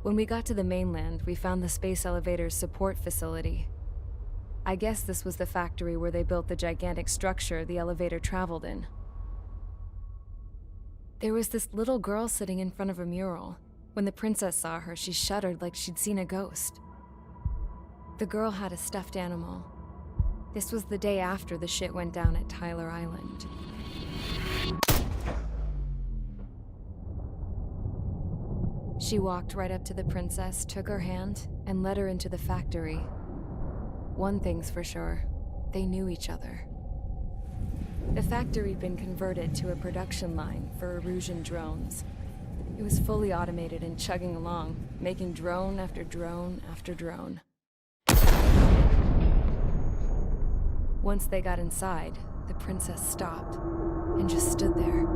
When we got to the mainland, we found the space elevator's support facility. I guess this was the factory where they built the gigantic structure the elevator traveled in. There was this little girl sitting in front of a mural. When the princess saw her, she shuddered like she'd seen a ghost. The girl had a stuffed animal. This was the day after the shit went down at Tyler Island. She walked right up to the princess, took her hand, and led her into the factory. One thing's for sure, they knew each other. The factory'd been converted to a production line for Erusian drones. It was fully automated and chugging along, making drone after drone after drone. Once they got inside, the princess stopped and just stood there.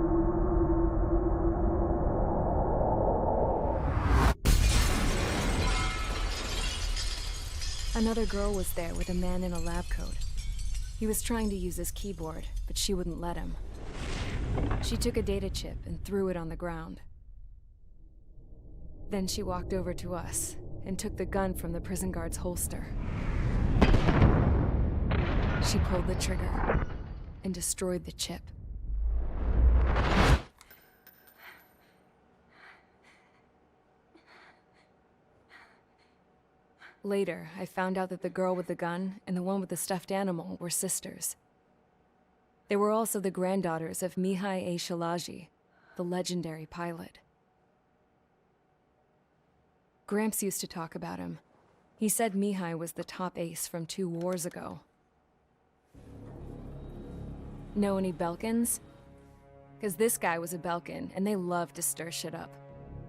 Another girl was there with a man in a lab coat. He was trying to use his keyboard, but she wouldn't let him. She took a data chip and threw it on the ground. Then she walked over to us and took the gun from the prison guard's holster. She pulled the trigger and destroyed the chip. Later, I found out that the girl with the gun and the one with the stuffed animal were sisters. They were also the granddaughters of Mihai A. Shalaji, the legendary pilot. Gramps used to talk about him. He said Mihai was the top ace from 2 wars ago. Know any Belkans? Because this guy was a Belkan, and they love to stir shit up.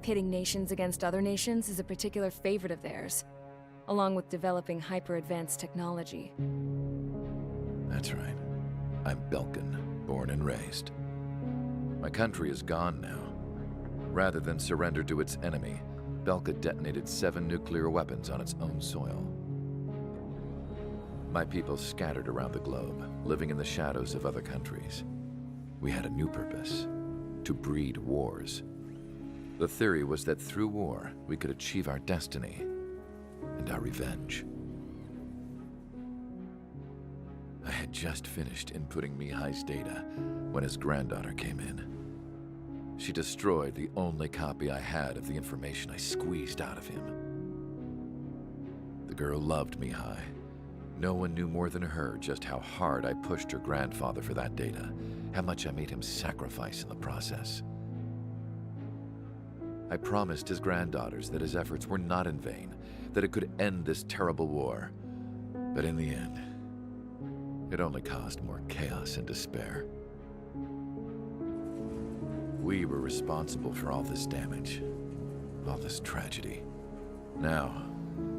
Pitting nations against other nations is a particular favorite of theirs, along with developing hyper-advanced technology. That's right. I'm Belkan, born and raised. My country is gone now. Rather than surrender to its enemy, Belka detonated 7 nuclear weapons on its own soil. My people scattered around the globe, living in the shadows of other countries. We had a new purpose: to breed wars. The theory was that through war, we could achieve our destiny and our revenge. I had just finished inputting Mihai's data when his granddaughter came in. She destroyed the only copy I had of the information I squeezed out of him. The girl loved Mihai. No one knew more than her just how hard I pushed her grandfather for that data, how much I made him sacrifice in the process. I promised his granddaughters that his efforts were not in vain, that it could end this terrible war. But in the end, it only caused more chaos and despair. We were responsible for all this damage, all this tragedy. Now,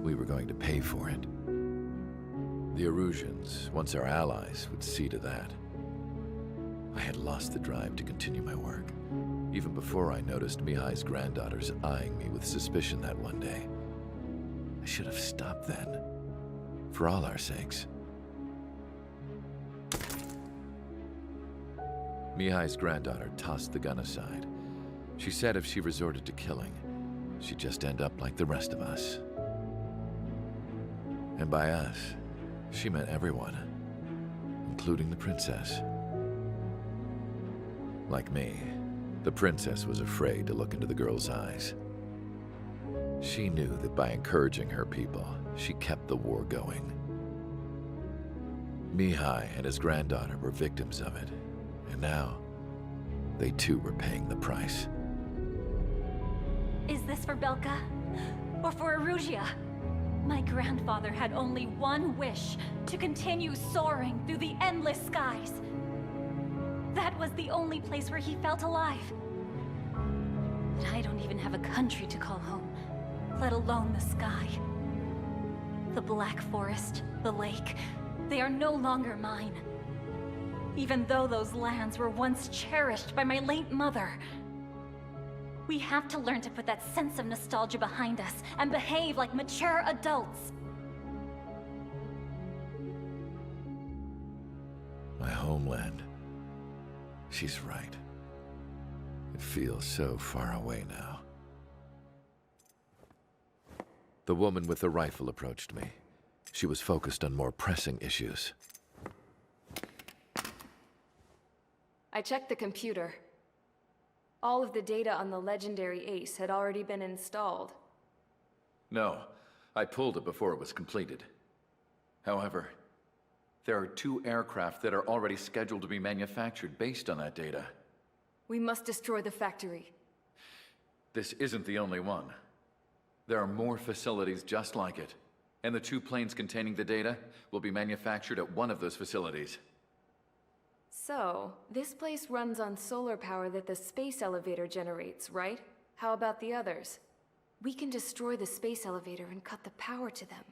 we were going to pay for it. The Erusians, once our allies, would see to that. I had lost the drive to continue my work, even before I noticed Mihai's granddaughters eyeing me with suspicion that one day. I should have stopped then, for all our sakes. Mihai's granddaughter tossed the gun aside. She said if she resorted to killing, she'd just end up like the rest of us. And by us, she meant everyone, including the princess. Like me, the princess was afraid to look into the girl's eyes. She knew that by encouraging her people, she kept the war going. Mihai and his granddaughter were victims of it, and now, they too were paying the price. Is this for Belka? Or for Erusea? My grandfather had only one wish: to continue soaring through the endless skies. That was the only place where he felt alive. But I don't even have a country to call home, let alone the sky. The Black Forest, the lake, they are no longer mine. Even though those lands were once cherished by my late mother. We have to learn to put that sense of nostalgia behind us and behave like mature adults. My homeland. She's right. It feels so far away now. The woman with the rifle approached me. She was focused on more pressing issues. I checked the computer. All of the data on the legendary Ace had already been installed. No, I pulled it before it was completed. However, there are 2 aircraft that are already scheduled to be manufactured based on that data. We must destroy the factory. This isn't the only one. There are more facilities just like it, and the 2 planes containing the data will be manufactured at one of those facilities. So, this place runs on solar power that the space elevator generates, right? How about the others? We can destroy the space elevator and cut the power to them.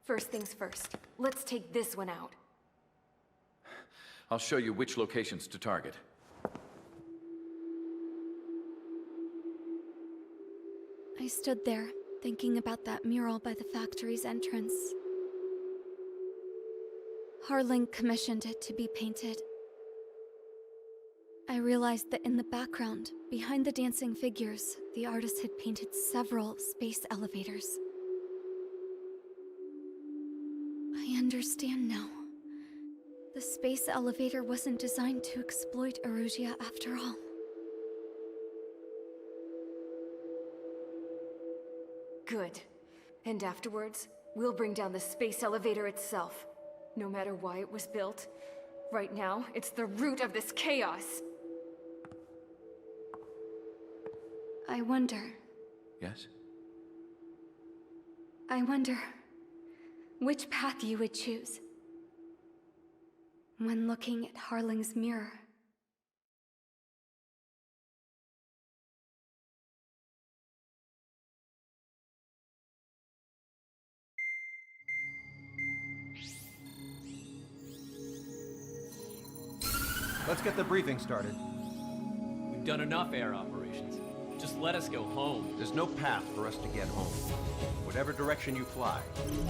First things first, let's take this one out. I'll show you which locations to target. I stood there, thinking about that mural by the factory's entrance. Harling commissioned it to be painted. I realized that in the background, behind the dancing figures, the artist had painted several space elevators. I understand now. The space elevator wasn't designed to exploit Erusia after all. Good. And afterwards, we'll bring down the space elevator itself. No matter why it was built, right now, it's the root of this chaos. I wonder Yes? which path you would choose when looking at Harling's mirror. Let's get the briefing started. We've done enough air operations. Just let us go home. There's no path for us to get home. Whatever direction you fly,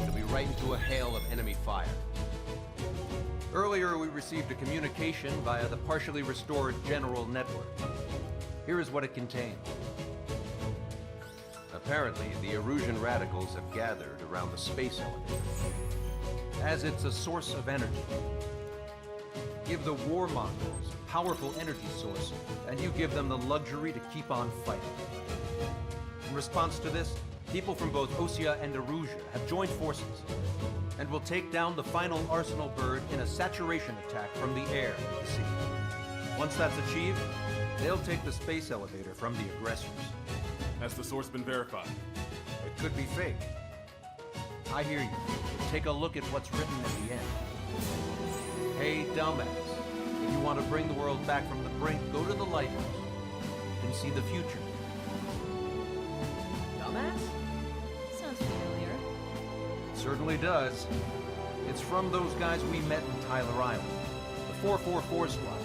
it'll be right into a hail of enemy fire. Earlier, we received a communication via the partially restored General Network. Here is what it contained. Apparently, the Erusian radicals have gathered around the space elevator, as it's a source of energy. Give the warmongers a powerful energy source, and you give them the luxury to keep on fighting. In response to this, people from both Osea and Erusia have joined forces, and will take down the final Arsenal bird in a saturation attack from the air and the sea. Once that's achieved, they'll take the space elevator from the aggressors. Has the source been verified? It could be fake. I hear you. Take a look at what's written at the end. Hey, dumbass. If you want to bring the world back from the brink, go to the lighthouse and see the future. Dumbass? Sounds familiar. It certainly does. It's from those guys we met in Tyler Island, the 444 squad.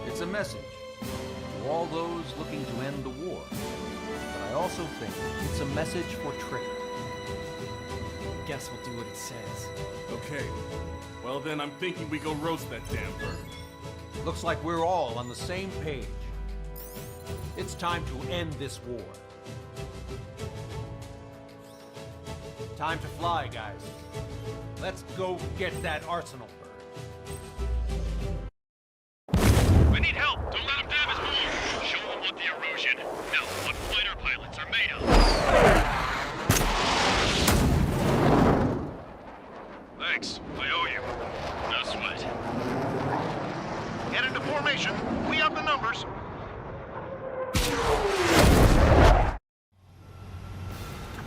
It's a message to all those looking to end the war. But I also think it's a message for Trigger. Guess we'll do what it says. Okay. Well then, I'm thinking we go roast that damn bird. Looks like we're all on the same page. It's time to end this war. Time to fly, guys. Let's go get that Arsenal bird. We need help! Don't let them damage more! Show them what the Erusian, no, what fighter pilots are made of! Thanks, I owe you. No sweat. Get into formation. We have the numbers.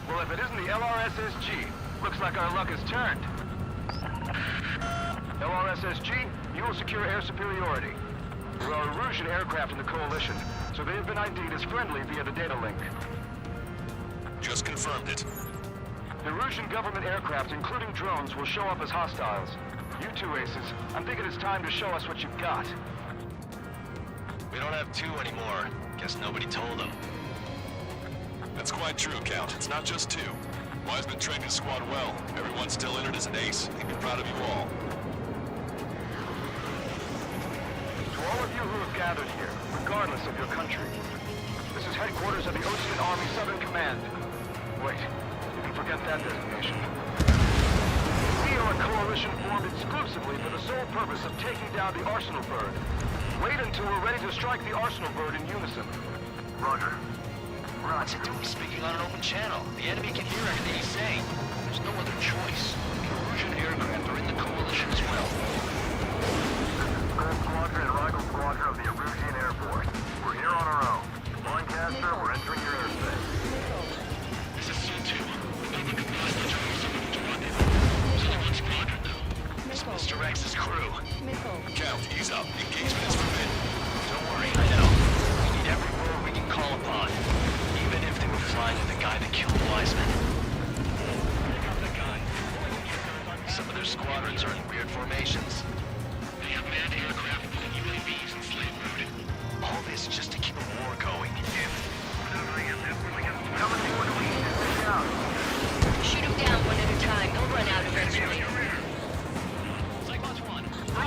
Well, if it isn't the LRSSG, looks like our luck has turned. LRSSG, you will secure air superiority. There are Erusian aircraft in the Coalition, so they have been ID'd as friendly via the data link. Just confirmed it. The Erusian government aircraft, including drones, will show up as hostiles. You two aces, I'm thinking it's time to show us what you've got. We don't have two anymore. Guess nobody told them. That's quite true, Count. It's not just two. Wiseman trained his squad well. Everyone's still entered as an ace. He'd be proud of you all. To all of you who have gathered here, regardless of your country, this is headquarters of the Ocean Army Southern Command. Wait, you can forget that designation. We are a coalition formed exclusively for the sole purpose of taking down the Arsenal Bird. Wait until we're ready to strike the Arsenal Bird in unison. Roger. What's it doing speaking on an open channel? The enemy can hear everything he's saying. There's no other choice. The Erusian aircraft are in the coalition as well. Gold Squadron and Rigel Squadron of the Erusian Air Force. We're here on our own. Lancaster, we're entering your airspace. This is C2. We've got the capacity to move someone to run it. There's only one squadron, though. It's Mr. X's crew. Count, ease up. Engagement is forbidden. Don't worry, I know. We need every road we can call upon. Even if they were flying with the guy that killed Wiseman. Some of their squadrons are in weird formations. They have manned aircraft with UAVs and slave mode. All this just to keep a war going. Shoot them down one at a time. They'll run out eventually. Cyclops 1.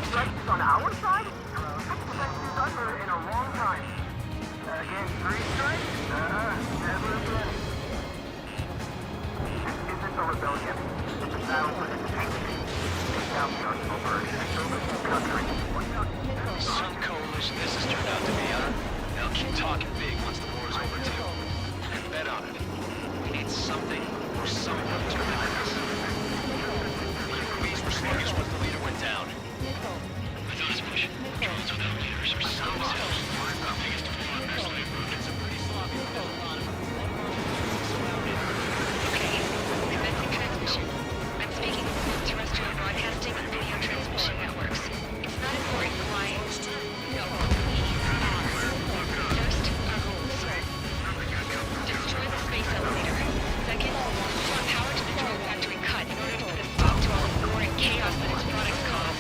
Strikes on our side? 6% under in a long time. Again, 3 strikes? Never again. This isn't a rebellion. It's a battle for integrity. Take down the Arsenal Bird and service the country. Some coalition this has turned out to be, huh? They'll keep talking big once the war's over, too. And bet on it. We need something or someone to remind us. The UAVs were sluggish once the leader went down. I thought as much. Drones without leaders are so self. Biggest flaw in their slave mode. It's a pretty sloppy lot of Okay, commencing transmission. I'm speaking with terrestrial broadcasting and video transmission networks. It's not important why. No, we are. First, our goals. Destroy the space elevator. Second, restore power to the drone factory cut in order to put a stop to all the gore and chaos that its products cause.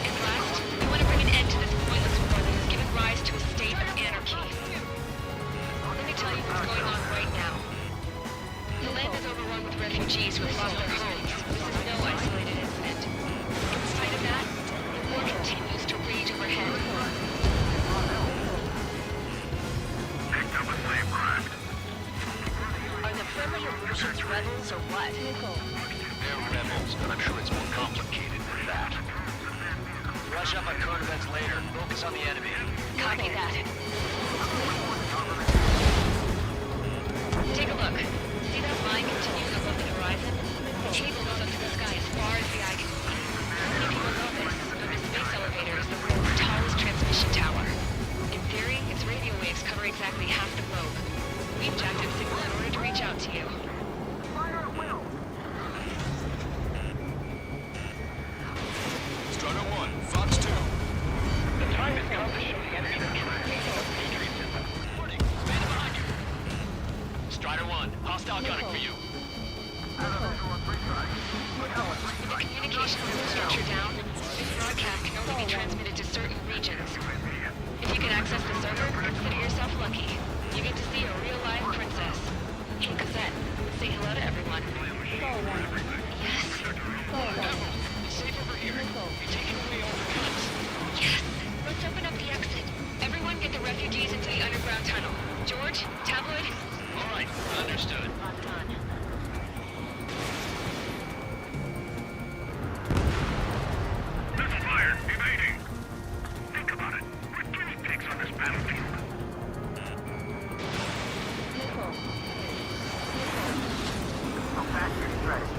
And last, we want to bring an end to this pointless war that has given rise to a state of anarchy. Let me tell you what's going on right now. The land is overrun with refugees who have lost their homes. This is no isolated incident. In spite of that, the war continues to rage overhead. Picked up a slave craft. Are the friendly Erusians rebels or what? They're rebels, but I'm sure it's more complicated than that. Brush up on current events later. Focus on the enemy. Copy that. Take a look. See that line continuing above the horizon? The cable goes up to the sky as far as the eye can see. Many people know this, but the space elevator is the world's tallest transmission tower. In theory, its radio waves cover exactly half the globe. We've jacked up signal in order to reach out to you. Strider 1, Fox 2. The time has come to show the enemy the true of patriotism. Warning, man behind you. Strider 1, hostile gunning for you. With the communications infrastructure down, this broadcast can only be transmitted to certain regions. If you can access the server, consider yourself lucky. You get to see a real-life princess. Hey, Cosette, say hello to everyone. Yes. Safe over here. You're taking away all the guns. Yes. Let's open up the exit. Everyone get the refugees into the underground tunnel. George, Tabloid. All right, understood. Misfire, evading. Think about it. We're guinea pigs on this battlefield. So back your stretch.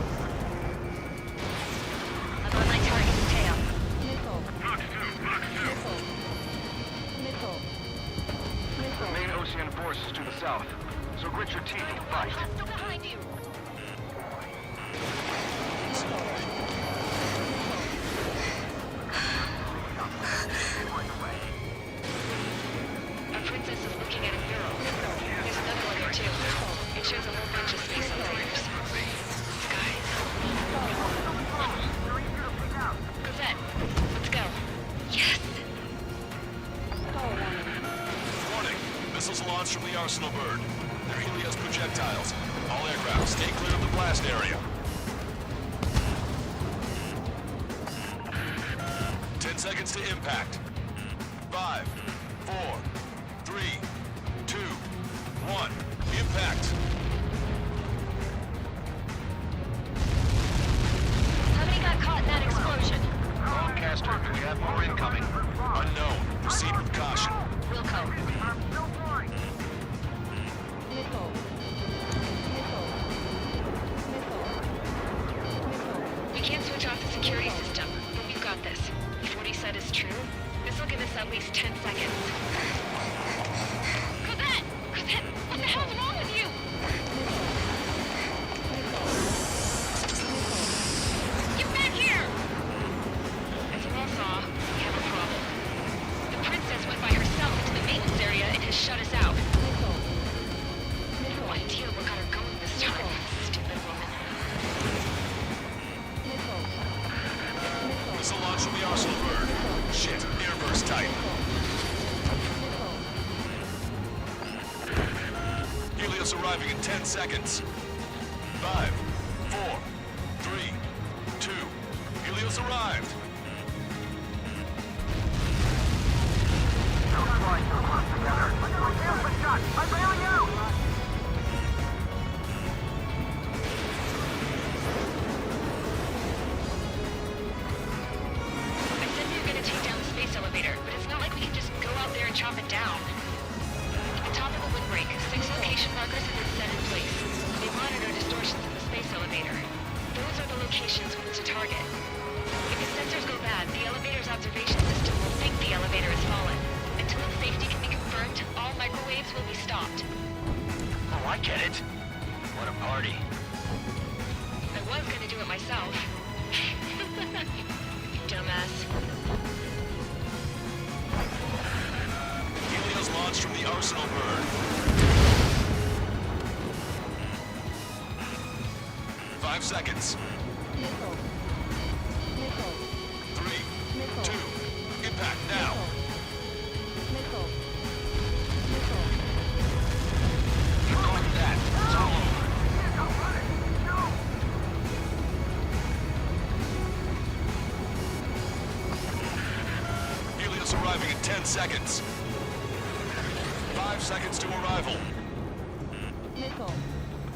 I'm on my target's tail. Fox 2. The main Ocean force is to the south, so grit your teeth and fight. Still behind you. Our princess is looking at a mural. There's another one here too. It shows a whole bunch of space elevators. Skies. Cosette, let's go. Yes! Warning, missiles launched from the Arsenal Bird. They're Helios projectiles. All aircraft, stay clear of the blast area. 10 seconds to impact. 5, 4, 3, 2, 1. Impact. shut us out. No idea what got her going this time. Stupid woman. Missile launch from the Arsenal bird. Shit, airburst tight. Helios arriving in 10 seconds. 5, 4, 3, 2. Helios arrived. I get it. What a party. I was gonna do it myself. Dumbass. Helios launched from the Arsenal bird. 5 seconds. 3, 2, impact now. Helios arriving in 10 seconds. 5 seconds to arrival.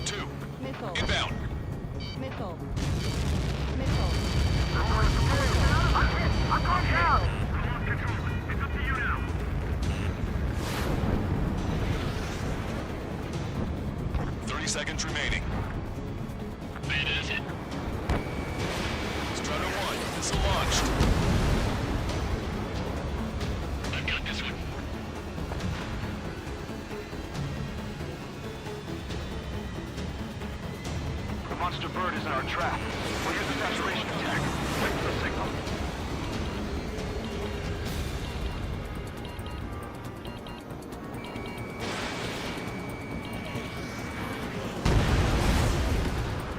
2. Inbound. 30 seconds remaining. That is it. Strider 1, missile launched. I've got this one. The monster bird is in our trap. We'll use the saturation attack. Wait for the signal.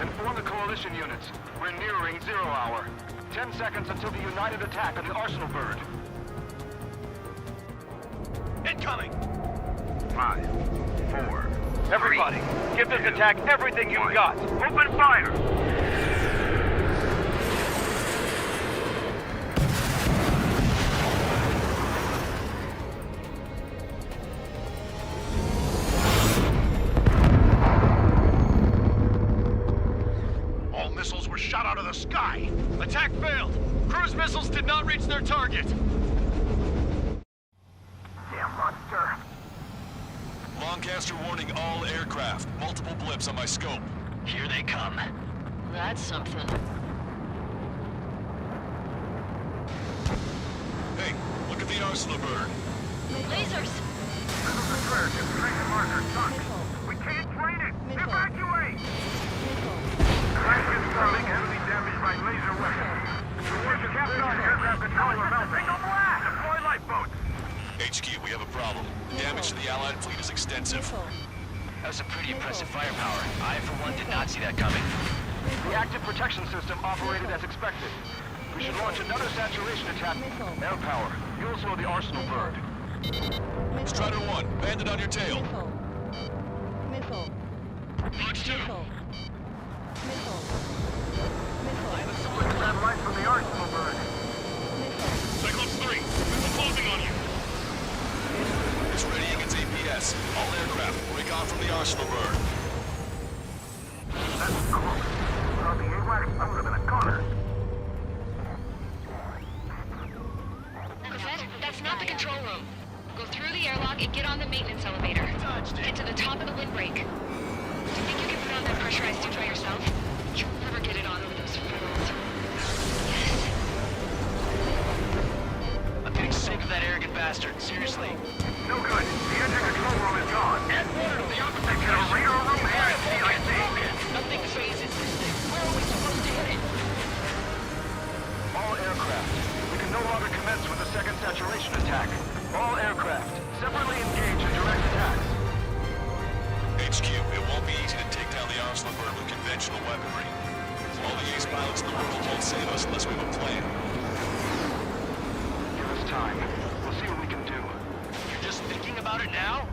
Inform the coalition units. We're nearing 0 hour. 10 seconds until the united attack on the Arsenal bird. Incoming! 5, 4. Everybody, give this attack everything you've got. Open fire! All missiles were shot out of the sky. Attack failed. Cruise missiles did not reach their target. Damn monster! Lancaster warning all aircraft. Multiple blips on my scope. Here they come. That's something. Hey, look at the Arsenal bird. Lasers! Missiles are clear. Concentration marker sunk. We can't train it! Evacuate! Crash incoming. Heavily damaged by laser weapons. Force captain on aircraft controller melting. Deploy lifeboats. HQ, we have a problem. Damage to the Allied fleet is extensive. That's a pretty impressive firepower. I, for one, did not see that coming. The active protection system operated as expected. We should launch another saturation attack. Air power. You'll slow the Arsenal bird. Strider 1, bandit on your tail. Launch 2. Quick satellite from the Arsenal bird. Cyclops 3, missile closing on you. It's readying its APS. All aircraft, break off from the Arsenal bird. That's close. Without the AWACS, I would have been a goner. Cosette, that's not the control room. Go through the airlock and get on the maintenance elevator. Get to the top of the windbreak. Do you think you can put on that pressurized suit by yourself? You'll never get it on with those fools. Yes. I'm getting sick of that arrogant bastard. Seriously. No good. The engine control room is gone. Get water to the opposite Get a radar room and CIC. Nothing phases this thing. Where are we supposed to hit it? All aircraft. We can no longer commence with the second saturation attack. All aircraft, separately engage in direct Oslo bird with conventional weaponry. All the ace pilots in the world won't save us unless we have a plan. Give us time. We'll see what we can do. You're just thinking about it now?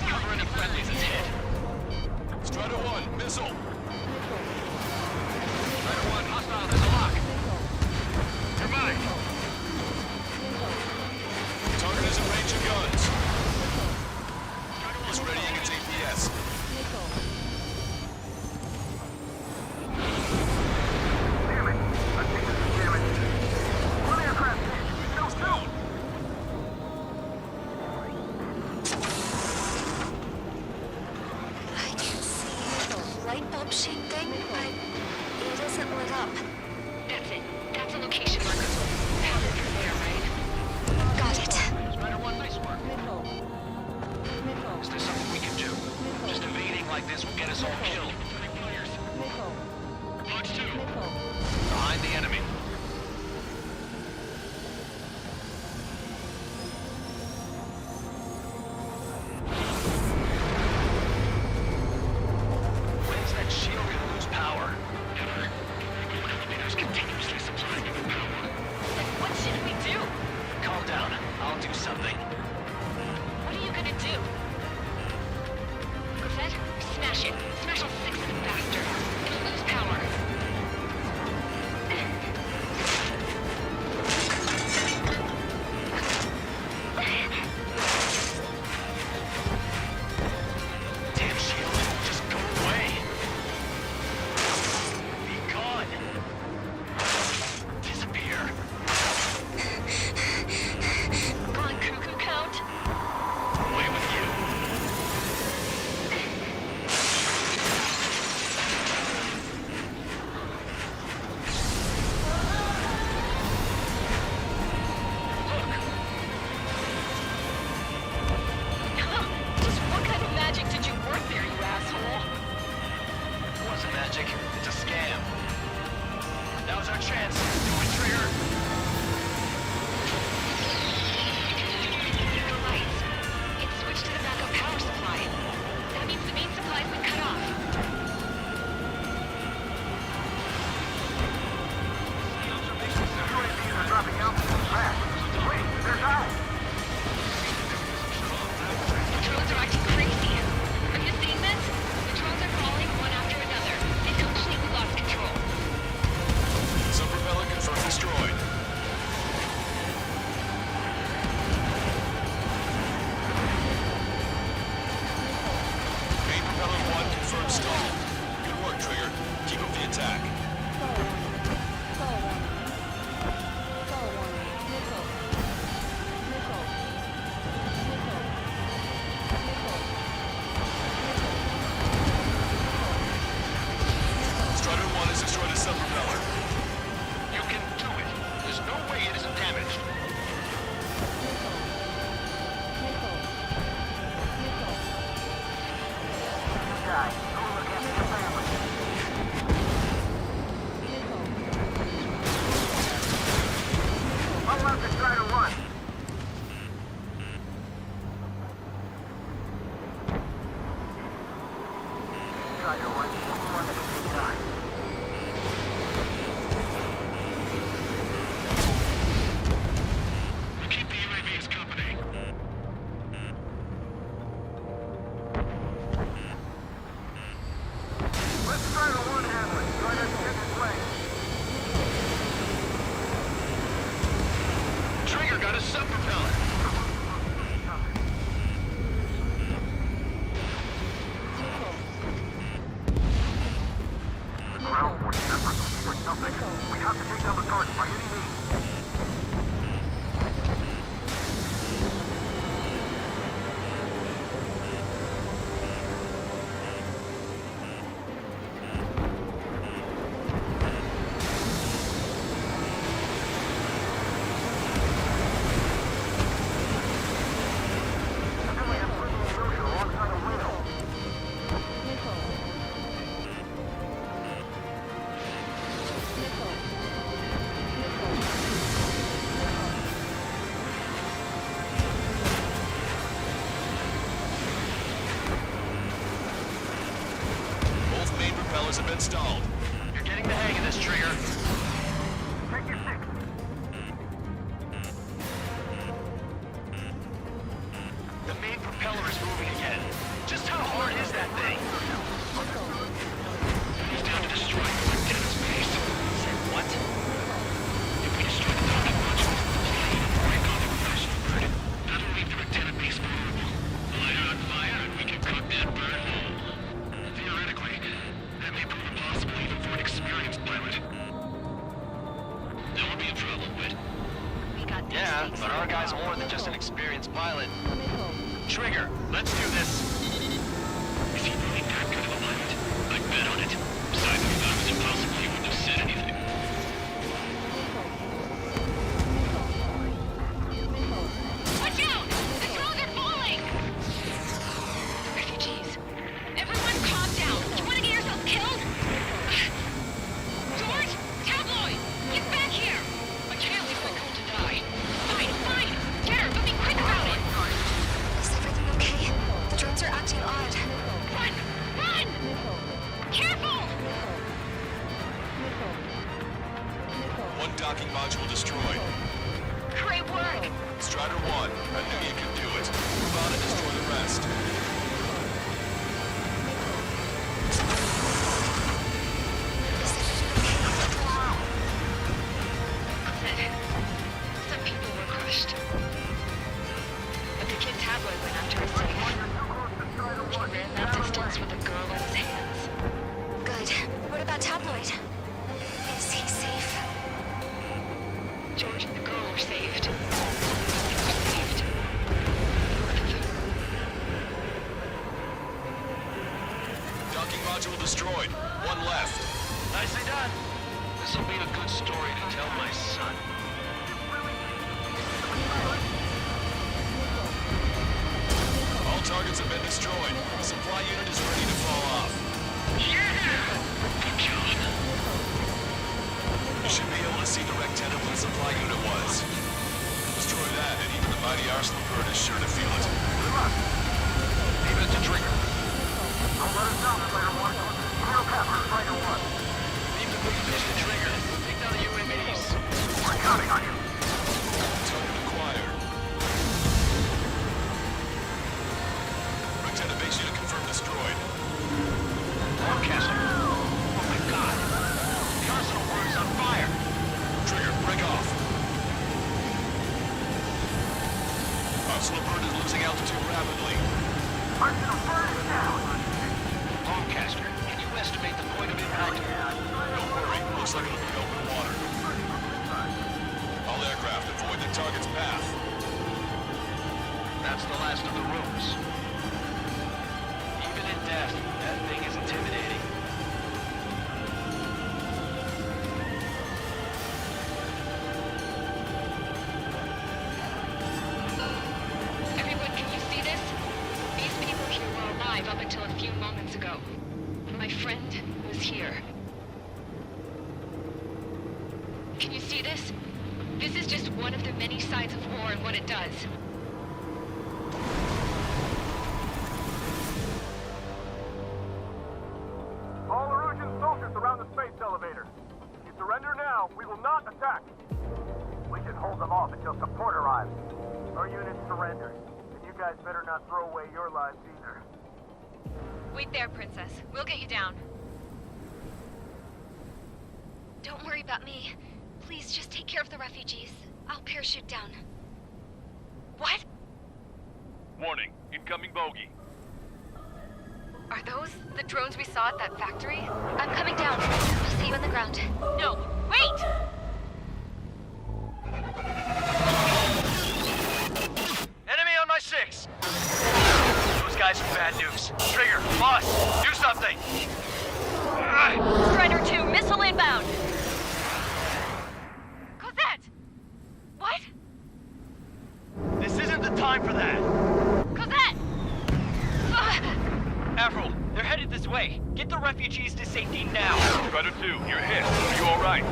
Cover any friendlies is hit. Strider 1, missile! Strider 1, hostile, there's a lock. Nearby! Target is in range of guns. It's readying its APS. Damn it! I think this is damage. One aircraft hit! No, no! I can see the light bulb shaped thing, but it isn't lit up. That's it. That's a location marker. Have it from there, right? Got it. Strider 1, nice work. Is there something we can do? Just evading like this will get us all killed. Watch 2. Behind the enemy. When's that shield gonna lose power? Never. Elevators continuously supplying you with power. Then what should we do? Calm down. I'll do something. What are you gonna do? Cosette, smash it. Smash all 6 of targets have been stalled. You're getting the hang of this, Trigger. Take your six. The main propeller is moving again. Just how hard is that thing? He's down to destroy the antenna's base. Say what? If we destroy the docking module, break off the professional grid. That'll leave the antenna base vulnerable. Light it on fire and we can cook that bird whole. Theoretically, that may prove impossible even for an experienced pilot. That would be a problem, Whit. Yeah, but our guy's more than just an experienced pilot. Trigger, let's do this. Is he really that good of a pilot? I'd bet on it. Besides, if he thought it was impossible, he wouldn't have said anything. Watch out! The drones are falling! Refugees. Everyone calm down. You want to get yourself killed? George! Tabloid! Get back here! I can't leave my girl to die. Fine, fine! Get her, but be quick about it! Is everything okay? The drones are acting odd. Run! Run! Careful! One docking module destroyed. Great work! Strider 1, I knew you could do it. Move on and destroy the rest. Some people were crushed. But the kid Tabloid went after his safe. He ran that distance with a girl in his hands. Good. What about Tabloid? Is he safe? George and the girl were saved. Saved. Docking module destroyed. One left. Nicely done. This'll be a good story to tell my son. All targets have been destroyed. Supply unit is ready to fall off. Good job. You should be able to see the rectenna where the supply unit was. Destroy that, and even the mighty Arsenal bird is sure to feel it. Leave it to Trigger. I'll let us know, Slayer 1. Hero capture Slayer 1. Leave the big fish to Trigger. Take down the UAVs. We're counting on you. Target acquired. Rectenna base unit confirmed destroyed. Forecaster. Oh my god. The Arsenal bird is on fire. Trigger, break off. Arsenal bird is losing altitude rapidly. Arsenal bird is down. Forecaster, can you estimate the point of impact? Don't worry, looks like it'll be open water. All aircraft, avoid the target's path. That's the last of the rooms. Even in death, that thing is intimidating. Everyone, can you see this? These people here were alive up until a few moments ago. My friend was here. Can you see this? This is just one of the many sides of war and what it does. All Erusian soldiers around the space elevator. If you surrender now, we will not attack. We can hold them off until support arrives. Our unit surrenders, and you guys better not throw away your lives either. Wait there, Princess. We'll get you down. Don't worry about me. Please just take care of the refugees. I'll parachute down. What? Warning, incoming bogey. Are those the drones we saw at that factory? I'm coming down. I'll see you on the ground. No, wait! Enemy on my 6! Those guys are bad news. Trigger, boss, do something! Strider 2, missile inbound! Cosette! What? This isn't the time for that! Cosette! Avril, they're headed this way. Get the refugees to safety now. Strider 2, you're hit. Are you alright?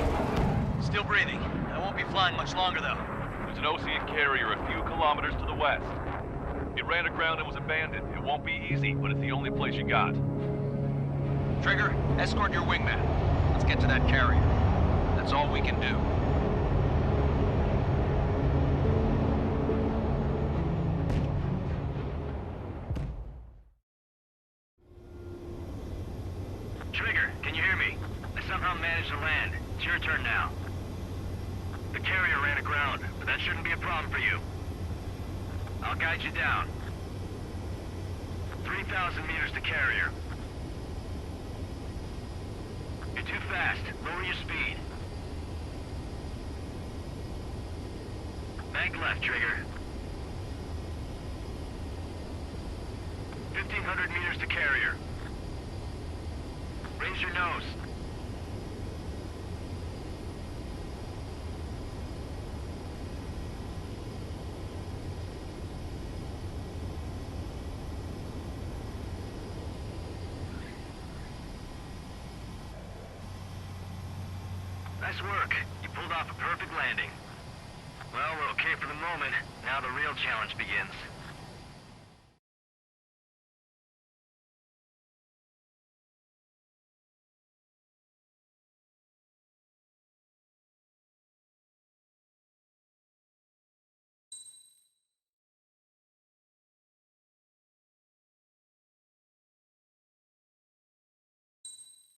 Still breathing. I won't be flying much longer, though. There's an Osean carrier a few kilometers to the west. It ran aground and was abandoned. It won't be easy, but it's the only place you got. Trigger, escort your wingman. Let's get to that carrier. That's all we can do. Trigger, can you hear me? I somehow managed to land. It's your turn now. The carrier ran aground, but that shouldn't be a problem for you. I'll guide you down. 3,000 meters to carrier. You're too fast. Lower your speed. Bank left, Trigger. 1,500 meters to carrier. Raise your nose. Nice work. You pulled off a perfect landing. Well, we're okay for the moment. Now the real challenge begins.